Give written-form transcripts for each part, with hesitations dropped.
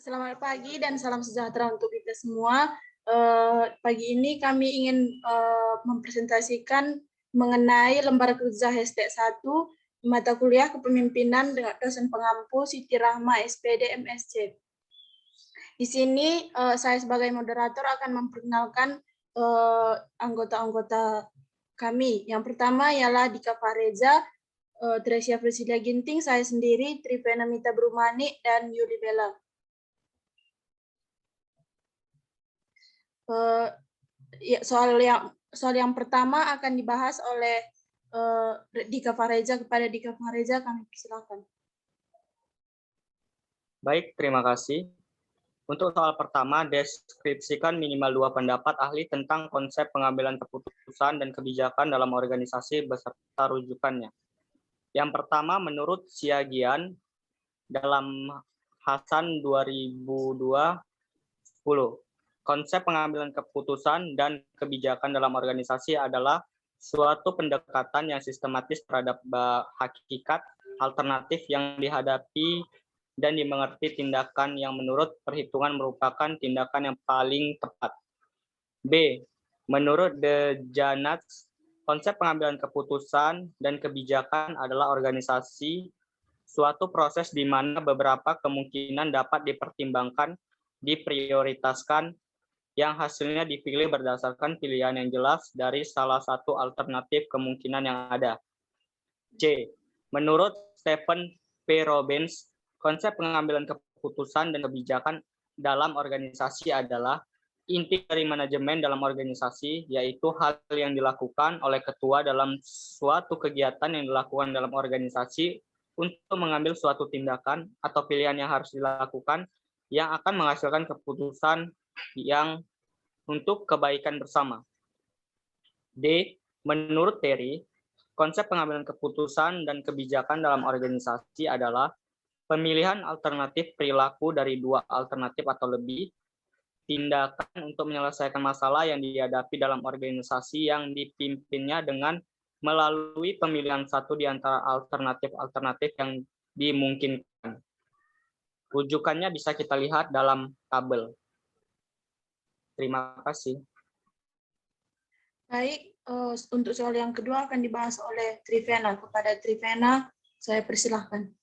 Selamat pagi dan salam sejahtera untuk kita semua. Pagi ini kami ingin mempresentasikan mengenai lembar kerja hashtag 1 mata kuliah kepemimpinan dengan dosen pengampu Siti Rahma SPD MSc. Di sini saya sebagai moderator akan memperkenalkan anggota-anggota kami. Yang pertama ialah Dika Fareza, Tresia Priscilla Ginting, saya sendiri, Trivena Mita Brumani, dan Yuli Bella. Soal yang pertama akan dibahas oleh Dika Fareza. Kepada Dika Fareza kami persilakan. Baik, terima kasih. Untuk soal pertama, deskripsikan minimal 2 pendapat ahli tentang konsep pengambilan keputusan dan kebijakan dalam organisasi beserta rujukannya. Yang pertama, menurut Siagian dalam Hasan 2020, konsep pengambilan keputusan dan kebijakan dalam organisasi adalah suatu pendekatan yang sistematis terhadap hakikat alternatif yang dihadapi dan dimengerti tindakan yang menurut perhitungan merupakan tindakan yang paling tepat. B. Menurut De Janats, konsep pengambilan keputusan dan kebijakan adalah organisasi, suatu proses di mana beberapa kemungkinan dapat dipertimbangkan, diprioritaskan, yang hasilnya dipilih berdasarkan pilihan yang jelas dari salah satu alternatif kemungkinan yang ada. C. Menurut Stephen P. Robbins, konsep pengambilan keputusan dan kebijakan dalam organisasi adalah inti dari manajemen dalam organisasi, yaitu hal yang dilakukan oleh ketua dalam suatu kegiatan yang dilakukan dalam organisasi untuk mengambil suatu tindakan atau pilihan yang harus dilakukan yang akan menghasilkan keputusan yang untuk kebaikan bersama. D. Menurut Terry, konsep pengambilan keputusan dan kebijakan dalam organisasi adalah pemilihan alternatif perilaku dari 2 alternatif atau lebih, tindakan untuk menyelesaikan masalah yang dihadapi dalam organisasi yang dipimpinnya dengan melalui pemilihan satu di antara alternatif-alternatif yang dimungkinkan. Rujukannya bisa kita lihat dalam tabel. Terima kasih. Baik, untuk soal yang kedua akan dibahas oleh Trivena. Kepada Trivena, saya persilahkan.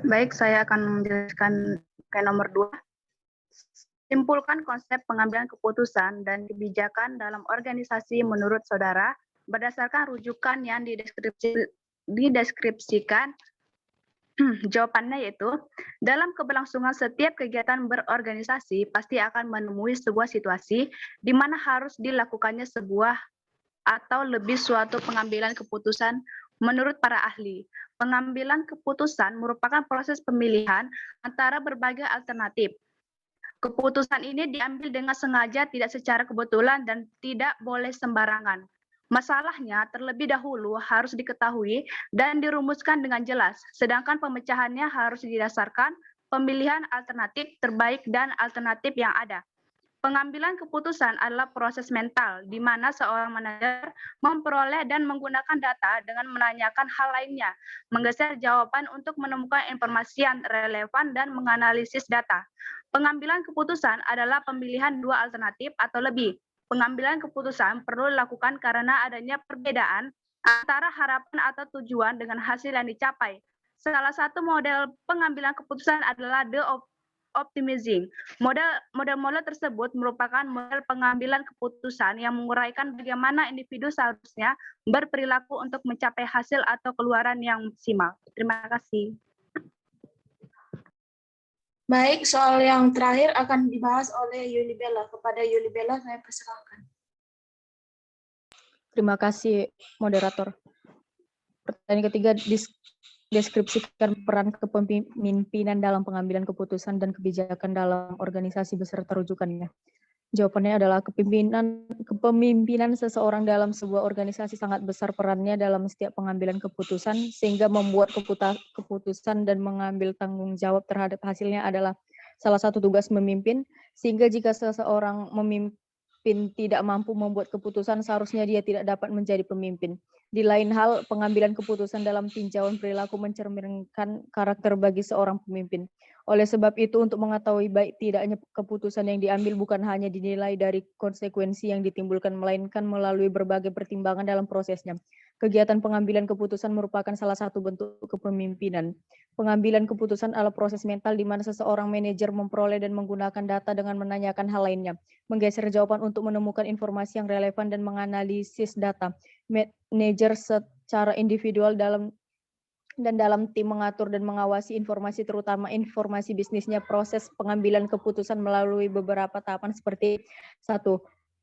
Baik, saya akan menjelaskan ke nomor 2. Simpulkan konsep pengambilan keputusan dan kebijakan dalam organisasi menurut saudara berdasarkan rujukan yang dideskripsikan. Jawabannya yaitu, dalam keberlangsungan setiap kegiatan berorganisasi pasti akan menemui sebuah situasi di mana harus dilakukannya sebuah atau lebih suatu pengambilan keputusan menurut para ahli. Pengambilan keputusan merupakan proses pemilihan antara berbagai alternatif. Keputusan ini diambil dengan sengaja, tidak secara kebetulan, dan tidak boleh sembarangan. Masalahnya terlebih dahulu harus diketahui dan dirumuskan dengan jelas, sedangkan pemecahannya harus didasarkan pemilihan alternatif terbaik dan alternatif yang ada. Pengambilan keputusan adalah proses mental, di mana seorang manajer memperoleh dan menggunakan data dengan menanyakan hal lainnya, menggeser jawaban untuk menemukan informasi yang relevan dan menganalisis data. Pengambilan keputusan adalah pemilihan 2 alternatif atau lebih. Pengambilan keputusan perlu dilakukan karena adanya perbedaan antara harapan atau tujuan dengan hasil yang dicapai. Salah satu model pengambilan keputusan adalah the optimizing. Model tersebut merupakan model pengambilan keputusan yang menguraikan bagaimana individu seharusnya berperilaku untuk mencapai hasil atau keluaran yang maksimal. Terima kasih. Baik, soal yang terakhir akan dibahas oleh Yuli Bella. Kepada Yuli Bella, saya persilakan. Terima kasih, moderator. Pertanyaan ketiga, deskripsikan peran kepemimpinan dalam pengambilan keputusan dan kebijakan dalam organisasi beserta rujukannya. Jawabannya adalah kepemimpinan seseorang dalam sebuah organisasi sangat besar perannya dalam setiap pengambilan keputusan, sehingga membuat keputusan dan mengambil tanggung jawab terhadap hasilnya adalah salah satu tugas memimpin, sehingga jika seseorang pemimpin tidak mampu membuat keputusan, seharusnya dia tidak dapat menjadi pemimpin. Di lain hal, pengambilan keputusan dalam tinjauan perilaku mencerminkan karakter bagi seorang pemimpin. Oleh sebab itu, untuk mengetahui baik tidaknya keputusan yang diambil bukan hanya dinilai dari konsekuensi yang ditimbulkan, melainkan melalui berbagai pertimbangan dalam prosesnya. Kegiatan pengambilan keputusan merupakan salah satu bentuk kepemimpinan. Pengambilan keputusan adalah proses mental di mana seseorang manajer memperoleh dan menggunakan data dengan menanyakan hal lainnya, menggeser jawaban untuk menemukan informasi yang relevan dan menganalisis data. Manajer secara individual dalam tim mengatur dan mengawasi informasi, terutama informasi bisnisnya. Proses pengambilan keputusan melalui beberapa tahapan seperti 1.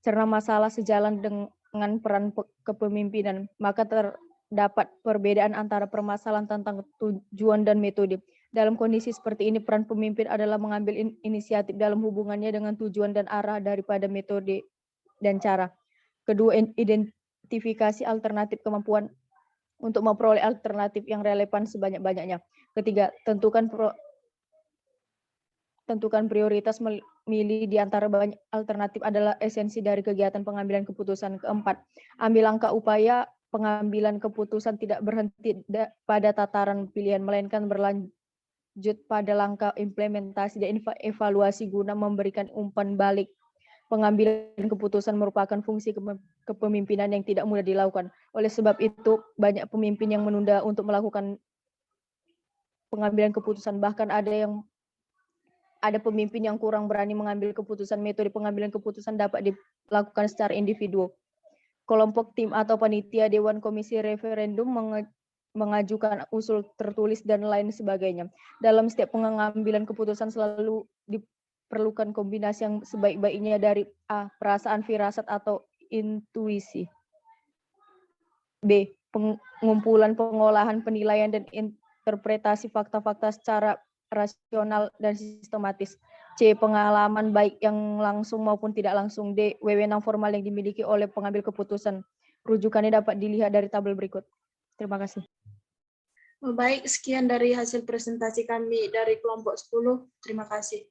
Cerna masalah sejalan dengan peran kepemimpinan, maka terdapat perbedaan antara permasalahan tentang tujuan dan metode. Dalam kondisi seperti ini, peran pemimpin adalah mengambil inisiatif dalam hubungannya dengan tujuan dan arah daripada metode dan cara. Kedua, identifikasi alternatif, kemampuan untuk memperoleh alternatif yang relevan sebanyak-banyaknya. Ketiga, tentukan prioritas, memilih di antara banyak alternatif adalah esensi dari kegiatan pengambilan keputusan. Keempat, ambil langkah upaya pengambilan keputusan tidak berhenti pada tataran pilihan, melainkan berlanjut pada langkah implementasi dan evaluasi guna memberikan umpan balik. Pengambilan keputusan merupakan fungsi kepemimpinan yang tidak mudah dilakukan. Oleh sebab itu, banyak pemimpin yang menunda untuk melakukan pengambilan keputusan. Bahkan ada pemimpin yang kurang berani mengambil keputusan. Metode pengambilan keputusan dapat dilakukan secara individu. Kelompok, tim, atau panitia, dewan, komisi, referendum, mengajukan usul tertulis, dan lain sebagainya. Dalam setiap pengambilan keputusan selalu diperlukan kombinasi yang sebaik-baiknya dari A. Perasaan, firasat, atau intuisi. B. Pengumpulan, pengolahan, penilaian, dan interpretasi fakta-fakta secara rasional dan sistematis. C. Pengalaman baik yang langsung maupun tidak langsung. D. Wewenang formal yang dimiliki oleh pengambil keputusan. Rujukannya dapat dilihat dari tabel berikut. Terima kasih. Baik, sekian dari hasil presentasi kami dari kelompok 10. Terima kasih.